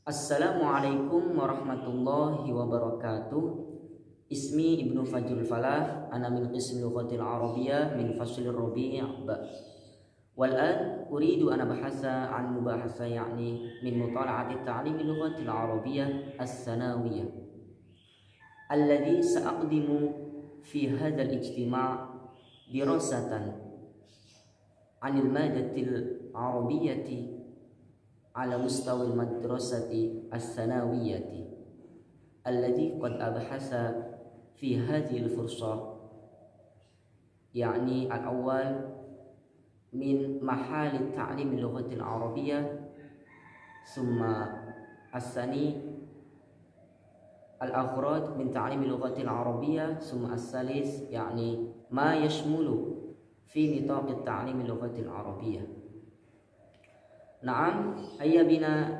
Assalamualaikum warahmatullahi wabarakatuh. Ismi Ibnu Fajrul Falah, ana min qismi lughatil arabiyyah min faslir rabi' ba. Wal an uridu an abhasa an mubahasa yani min mutala'ati ta'limi lughatil arabiyyah as-sanawiyyah. Alladhi sa'aqdimu fi hadha al-ijtima' dirasatan 'anil madatil arabiyyati ala mustawa al-madrasati as-sanawiyyati alladhi qad abhasa fi hadhihi al-fursah, yani al-awwal min mahal ta'lim al-lughah al-arabiyyah, thumma as-sani al-akhraj min ta'lim al-lughah al-arabiyyah, thumma as-salis yani ma yashmulu fi nitaq at-ta'lim al-lughah al-arabiyyah. Naam, hayya bina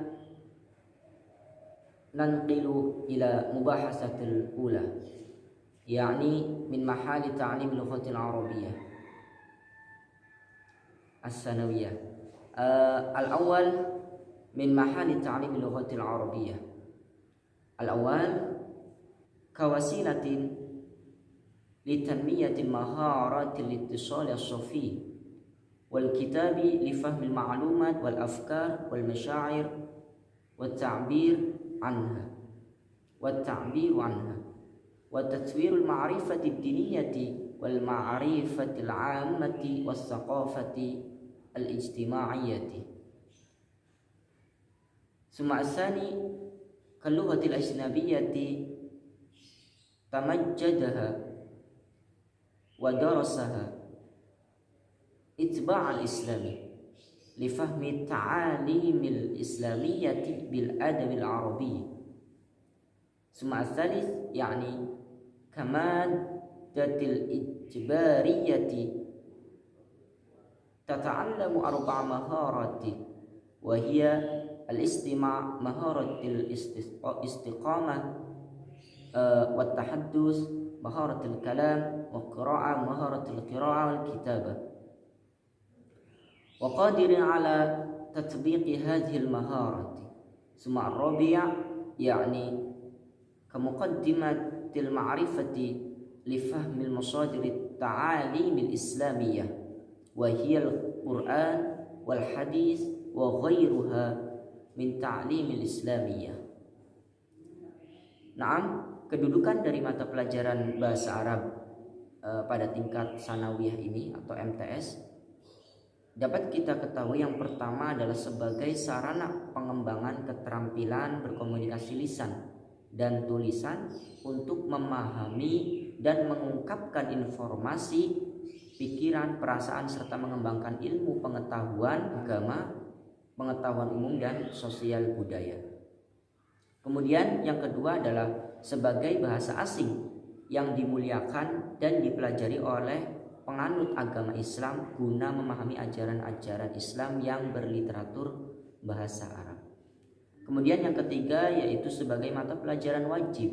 nanqilu ila mubahasatil ula, yani min mahali ta'lim lughatil arabiyyah as-sanawiyyah. Al-awwal min mahali ta'lim lughatil arabiyyah. Al-awwal kawasilatin litanmiyatil maharatil ittisal as-safi wal kitabi li fahmil ma'lumat wal afkar wal masyair wat ta'bir anha wat ta'bir anha wa tatwirul ma'rifati ad-diniyati wal ma'rifati al-'ammati was thaqafati al-ijtima'iyyati. Summa asani kal lughatil ajnabiyyati tamajjadaha wa darasaha itba' al-islami li fahmi ta'alimil islamiyyati bil adab al-arabi. Summa al-thalith yani kamadatil ijbariyyati tata'allamu arba'a maharati wa hiya al-istima' maharatil istiqamah wa tahaddus maharatil kalam wa qira'ah maharatil qira'ah wal kitabah wa qadirin ala tatbiqi hadhil maharati. Summa ar-rabi' yani kamuqaddimatil ma'rifati li fahmil masadir at-ta'alim al-islamiyyah wa hiya al-Qur'an wal hadis wa ghairuha min ta'lim al-islamiyyah. Naam, kedudukan dari mata pelajaran bahasa Arab pada tingkat sanawiyah ini atau MTS dapat kita ketahui yang pertama adalah sebagai sarana pengembangan keterampilan berkomunikasi lisan dan tulisan untuk memahami dan mengungkapkan informasi, pikiran, perasaan serta mengembangkan ilmu pengetahuan agama, pengetahuan umum dan sosial budaya. Kemudian yang kedua adalah sebagai bahasa asing yang dimuliakan dan dipelajari oleh penganut agama Islam guna memahami ajaran-ajaran Islam yang berliteratur bahasa Arab. Kemudian yang ketiga yaitu sebagai mata pelajaran wajib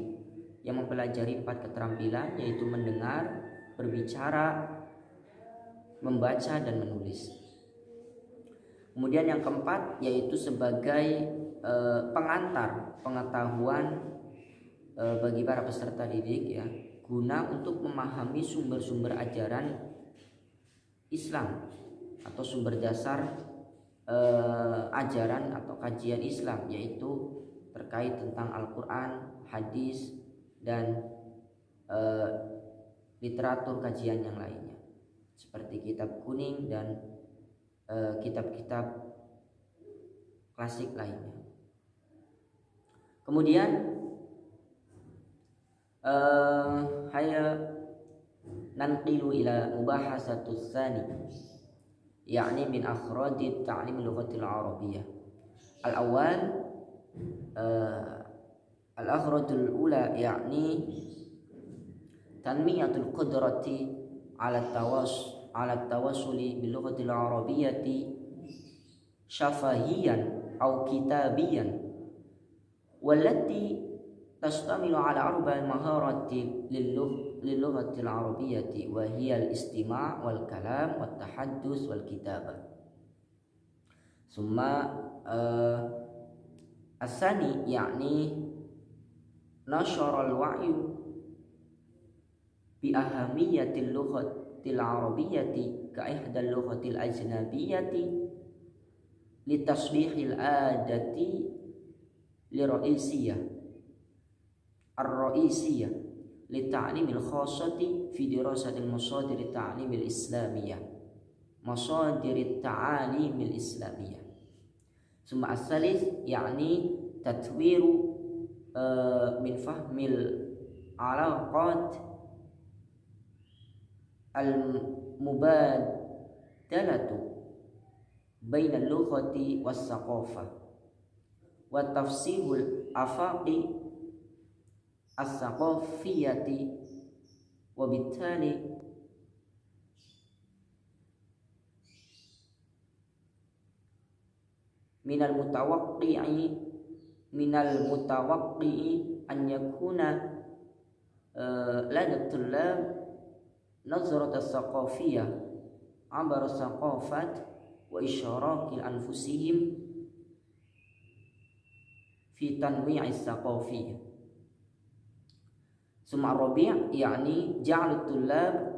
yang mempelajari 4 keterampilan, yaitu mendengar, berbicara, membaca dan menulis. Kemudian yang keempat yaitu sebagai pengantar pengetahuan bagi para peserta didik ya, guna untuk memahami sumber-sumber ajaran Islam atau sumber dasar ajaran atau kajian Islam, yaitu terkait tentang Al-Quran, hadis dan literatur kajian yang lainnya seperti kitab kuning dan kitab-kitab klasik lainnya. Kemudian haya nanqilu ila mubahasatus tsani, yani min akhrajit ta'lim lughatil arabiyyah. Al-awwal al-akhratul ula yani tanmiyatul qudrati ala tawassuli bil lughatil arabiyyati syafahiyan aw kitabiyan wallati tastamilu ala arba'i maharati lil-lughatil arabiyyati wa hiya al-istima' wal kalam wat tahaddus wal kitabah. Summa Asani yakni nasyara al-wa'yu bi ahamiyatil lughatil arabiyyati ka ihdal lughatil ajnabiyyati li tasbihil adati li ra'isiyah ar-ra'isiyah li ta'limil khassati fi dirasatil masadir ta'limil islamiyah masadir ta'alimil islamiyah. Summa as-salis yakni tatwiru min fahmil alaqat al-mubadalatu bainal lughati was saqafah wa tafsirul afaqi as-saqafiyati wa bittali minal mutawaqqi'i an yakuna lada tullab nazrat as-saqafiyah abar as-saqafat wa isyarakil anfusihim fi tanwi'i as-saqafiyah. Summa rabi' yakni ja'al tullab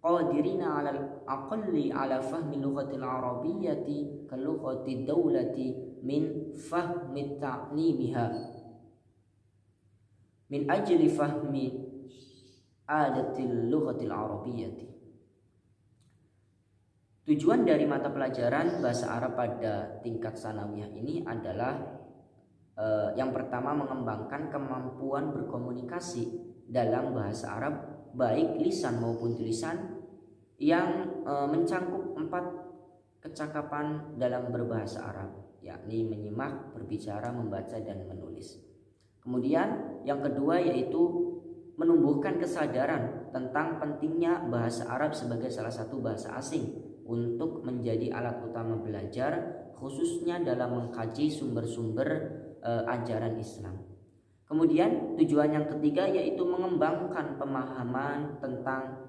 qadirina 'ala al-aqalli 'ala fahmi lughatil arabiyyati ka lughati dawlati min fahmi ta'limiha min ajli fahmi adatil lughatil arabiyyati. Tujuan dari mata pelajaran bahasa Arab pada tingkat sanawiyah ini adalah yang pertama mengembangkan kemampuan berkomunikasi dalam bahasa Arab baik lisan maupun tulisan yang mencangkup 4 kecakapan dalam berbahasa Arab, yakni menyimak, berbicara, membaca, dan menulis. Kemudian yang kedua yaitu menumbuhkan kesadaran tentang pentingnya bahasa Arab sebagai salah satu bahasa asing untuk menjadi alat utama belajar, khususnya dalam mengkaji sumber-sumber ajaran Islam. Kemudian tujuan yang ketiga yaitu mengembangkan pemahaman tentang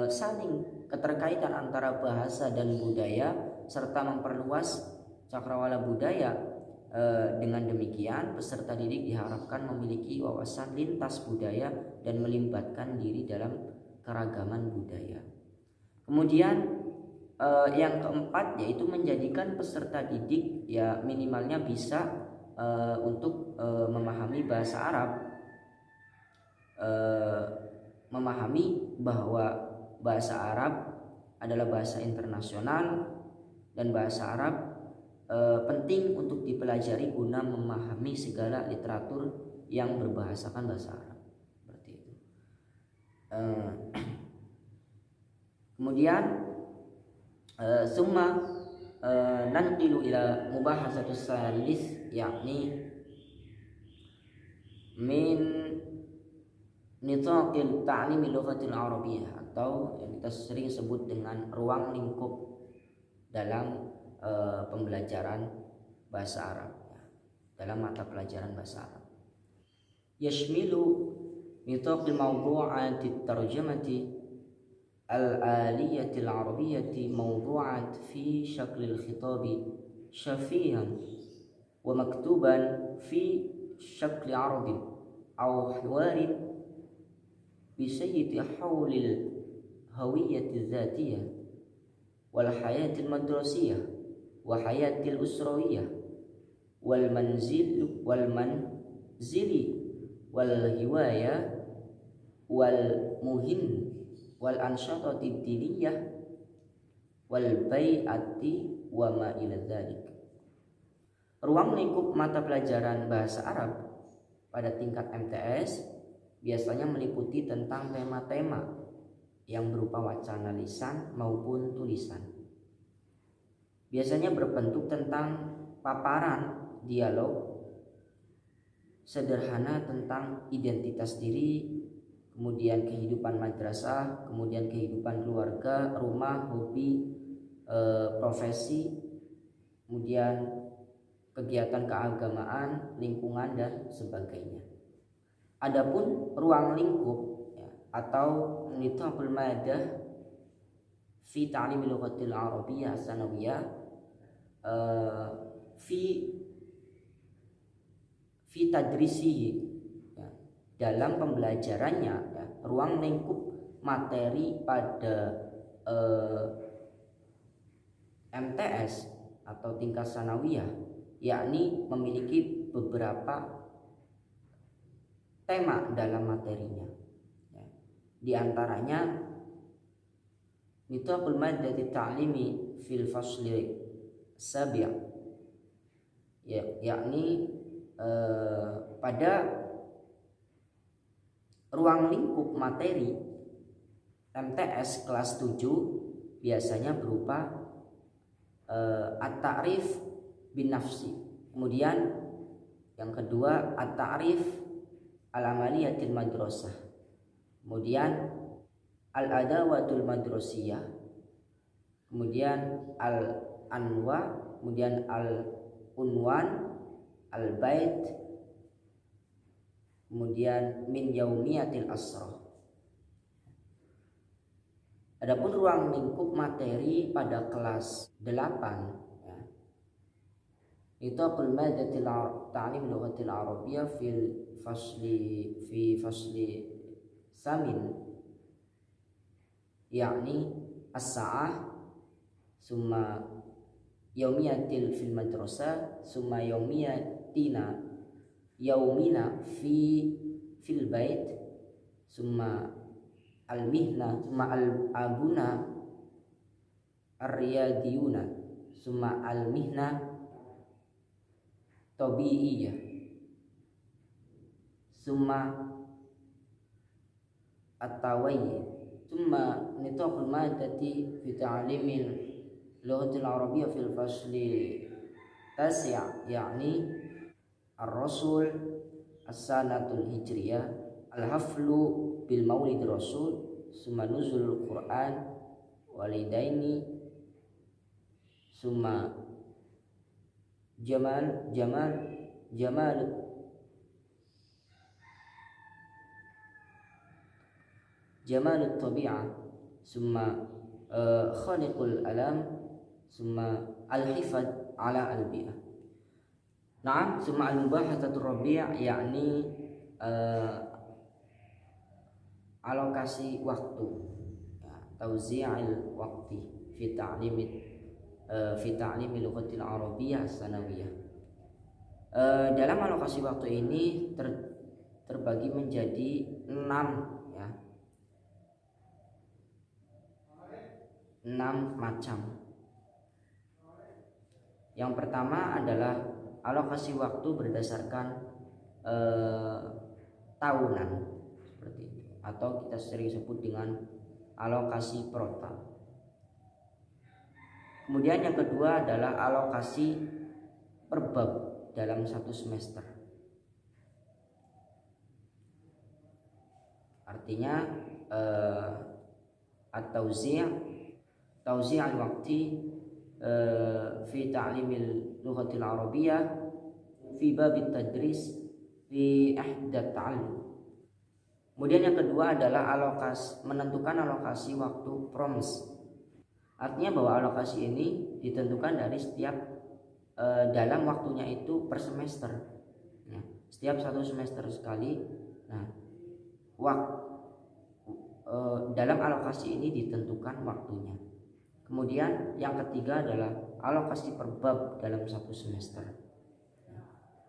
saling keterkaitan antara bahasa dan budaya serta memperluas cakrawala budaya. Dengan demikian peserta didik diharapkan memiliki wawasan lintas budaya dan melibatkan diri dalam keragaman budaya. Kemudian yang keempat yaitu menjadikan peserta didik ya minimalnya bisa untuk memahami bahasa Arab, memahami bahwa bahasa Arab adalah bahasa internasional dan bahasa Arab penting untuk dipelajari guna memahami segala literatur yang berbahasakan bahasa Arab. Seperti itu. Kemudian summa nanqilu ila mubahasatus salis yakni min nitaqil ta'limi lughatil arabiyyah atau yang kita sering sebut dengan ruang lingkup dalam pembelajaran bahasa Arab dalam mata pelajaran bahasa Arab. Yashmilu nitaqil mawdu'ati tarjamati al-aliyatil arabiyyati mawdu'at fi syaklil khitabi syafihan wa maktuban fi syakli arabin aw hiwarin bi sayyidi hawlil hawiyyati dzatiyah wal hayatil madrasiyah wa hayatil usrawiyah wal manzili wal hiwaya wal muhin wal anshatati diniyah wal bai'ati wa ma ila dzalik. Ruang lingkup mata pelajaran bahasa Arab pada tingkat MTS biasanya meliputi tentang tema-tema yang berupa wacana lisan maupun tulisan. Biasanya berbentuk tentang paparan dialog sederhana tentang identitas diri, kemudian kehidupan madrasah, kemudian kehidupan keluarga, rumah, hobi, profesi, kemudian kegiatan keagamaan, lingkungan, dan sebagainya. Adapun ruang lingkup ya, atau nitaqul madah fi ta'lim lughatil arabiyyah sanawiyah fi fi tadrisihi, ya, dalam pembelajarannya, ya, ruang lingkup materi pada MTS atau tingkat sanawiyah, yakni memiliki beberapa tema dalam materinya, ya. Di antaranya nitaqul maddati ta'limi fil fasli sabi', ya, yakni pada ruang lingkup materi MTS kelas 7 biasanya berupa at-ta'rif bin nafsi. Kemudian yang kedua at-ta'rif al-amaliyatil madrasah. Kemudian al-adawatul madrasiyah. Kemudian al-anwa, kemudian al-unwan, al-bait, kemudian min yaumiyatil asrah. Adapun ruang lingkup materi pada kelas 8, ya, itu aqul madatil ta'lim lughatil arabiyyah fi fasli samin, yakni as-sa'ah summa yaumiyatil fil madrasah summa yaumina fil bait summa al-mihna summa al-abuna ar-riyadiyuna summa al-mihna tabi'iyah summa at-tawayyi summa nitaqul madati fi ta'limil lughatil arabiyyah fil fasli tasi', yakni ar-rasul as-sanatul hijriyah, al-haflu bil maulid rasul, summa nuzul Quran walidaini, summa jamal tabi'ah, summa khaliqul alam, summa al-hifad ala al-bi'ah. Nah, summa al-mubahatsatur rabi', yakni alokasi waktu, ya, tauzi'il waqti fi ta'limi lughatil arabiyyah as-sanawiyah. Dalam alokasi waktu ini terbagi menjadi 6, ya, 6 macam. Yang pertama adalah alokasi waktu berdasarkan tahunan, seperti itu, atau kita sering sebut dengan alokasi prota. Kemudian yang kedua adalah alokasi per bab dalam satu semester. Artinya at-tauzi' al-waqti fi ta'limil lughatil arabiyyah fi bab at-tadris fi ihdat ta'allum. Kemudian yang kedua adalah menentukan alokasi waktu proms. Artinya bahwa alokasi ini ditentukan dari setiap dalam waktunya itu per semester. Nah, setiap satu semester sekali. Nah, dalam alokasi ini ditentukan waktunya. Kemudian yang ketiga adalah alokasi per bab dalam satu semester.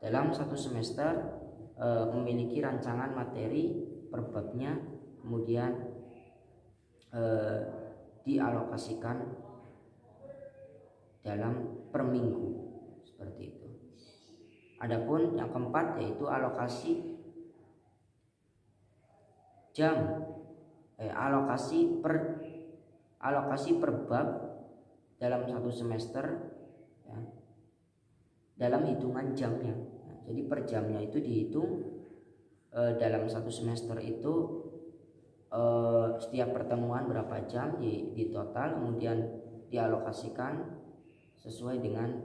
Dalam satu semester memiliki rancangan materi per babnya, kemudian dialokasikan dalam per minggu, seperti itu. Adapun yang keempat yaitu alokasi jam, alokasi per bab dalam satu semester, ya, dalam hitungan jamnya. Nah, jadi per jamnya itu dihitung dalam satu semester itu setiap pertemuan berapa jam di total, kemudian dialokasikan sesuai dengan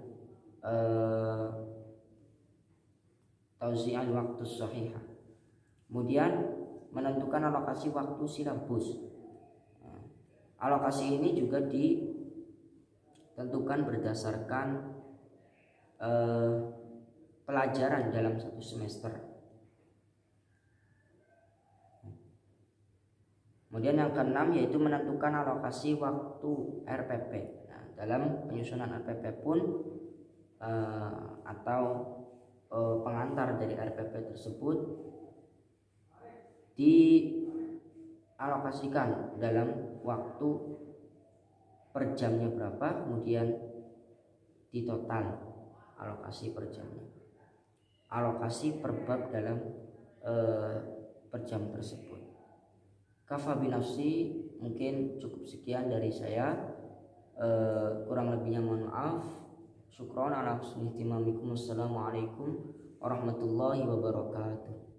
tauzi'al waktu sahihah. Kemudian menentukan alokasi waktu silabus. Alokasi ini juga ditentukan berdasarkan pelajaran dalam satu semester. Kemudian yang keenam yaitu menentukan alokasi waktu RPP. Nah, dalam penyusunan RPP pun atau pengantar dari RPP tersebut dialokasikan dalam waktu per jamnya berapa, kemudian di total alokasi per jamnya, alokasi per bab dalam per jam tersebut. Kafa binafsi, mungkin cukup sekian dari saya, kurang lebihnya mohon maaf. Syukron ala husni ihtimamikum. Wassalamualaikum warahmatullahi wabarakatuh.